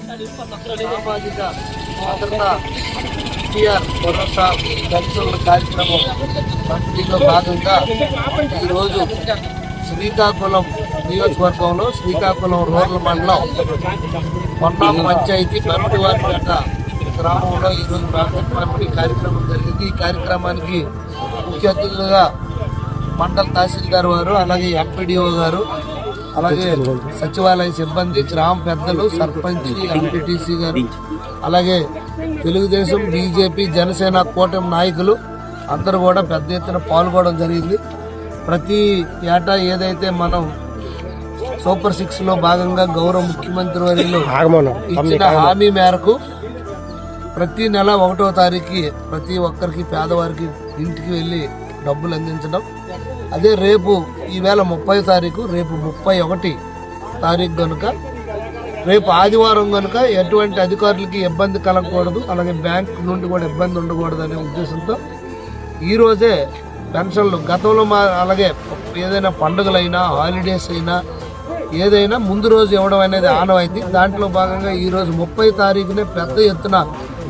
సామాజిక భద్రత ఎన్టీఆర్ భరోసా పెన్షన్ల కార్యక్రమం పంపిణీలో భాగంగా ఈరోజు శ్రీకాకుళం నియోజకవర్గంలో శ్రీకాకుళం రూరల్ మండలం మొన్న పంచాయతీ పంపివారిపేట గ్రామంలో ఈరోజు పెన్షన్ పంపిణీ కార్యక్రమం జరిగింది. ఈ కార్యక్రమానికి ముఖ్య అతిథులుగా మండల తహసీల్దార్ వారు, అలాగే ఎంపీడీఓ గారు, అలాగే సచివాలయ సిబ్బంది, గ్రామ పెద్దలు, సర్పంచ్, ఎంపీటీసీ గారు, అలాగే తెలుగుదేశం, బీజేపీ, జనసేన కూటమి నాయకులు అందరూ కూడా పెద్ద ఎత్తున పాల్గొనడం జరిగింది. ప్రతి ఏటా ఏదైతే మనం సూపర్ 6 లో భాగంగా గౌరవ ముఖ్యమంత్రి వర్యులు ఇచ్చిన హామీ మేరకు ప్రతి నెల 1వ తారీఖు ప్రతి ఒక్కరికి పేదవారికి ఇంటికి వెళ్ళి డబ్బులు అందించడం. అదే రేపు ఈవేళ 30వ తారీఖు, రేపు 31 తారీఖు కనుక రేపు ఆదివారం కనుక ఎటువంటి అధికారులకి ఇబ్బంది కలగకూడదు, అలాగే బ్యాంక్ నుండి కూడా ఇబ్బంది ఉండకూడదు అనే ఉద్దేశంతో ఈరోజే పెన్షన్లు గతంలో అలాగే ఏదైనా పండుగలైనా హాలిడేస్ అయినా ఏదైనా ముందు రోజు ఇవ్వడం అనేది ఆనవాయితీ. దాంట్లో భాగంగా ఈరోజు 30వ తారీఖునే పెద్ద ఎత్తున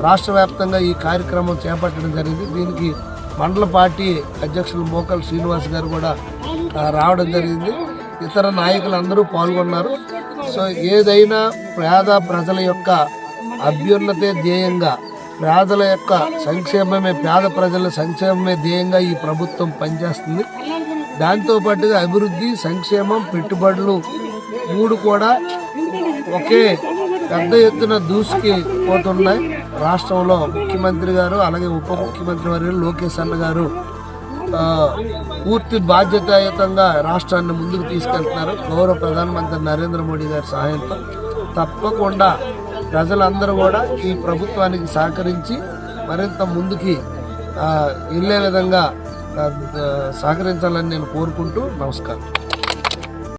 రాష్ట్ర వ్యాప్తంగా ఈ కార్యక్రమం చేపట్టడం జరిగింది. దీనికి మండల పార్టీ అధ్యక్షులు మోకల్ శ్రీనివాస్ గారు కూడా రావడం జరిగింది. ఇతర నాయకులందరూ పాల్గొన్నారు. సో ఏదైనా పేద ప్రజల యొక్క అభ్యున్నతే ధ్యేయంగా, పేదల యొక్క సంక్షేమమే, పేద ప్రజల సంక్షేమమే ధ్యేయంగా ఈ ప్రభుత్వం పనిచేస్తుంది. దాంతోపాటుగా అభివృద్ధి, సంక్షేమం, పెట్టుబడులు 3 కూడా ఒకే పెద్ద ఎత్తున దూసుకుపోతున్నాయి. రాష్ట్రంలో ముఖ్యమంత్రి గారు, అలాగే ఉప ముఖ్యమంత్రి వర్యులు లోకేష్ అన్న గారు పూర్తి బాధ్యతాయుతంగా రాష్ట్రాన్ని ముందుకు తీసుకెళ్తున్నారు. గౌరవ ప్రధానమంత్రి నరేంద్ర మోడీ గారి సహాయంతో తప్పకుండా ప్రజలందరూ కూడా ఈ ప్రభుత్వానికి సహకరించి మరింత ముందుకి వెళ్ళే విధంగా సహకరించాలని నేను కోరుకుంటూ నమస్కారం.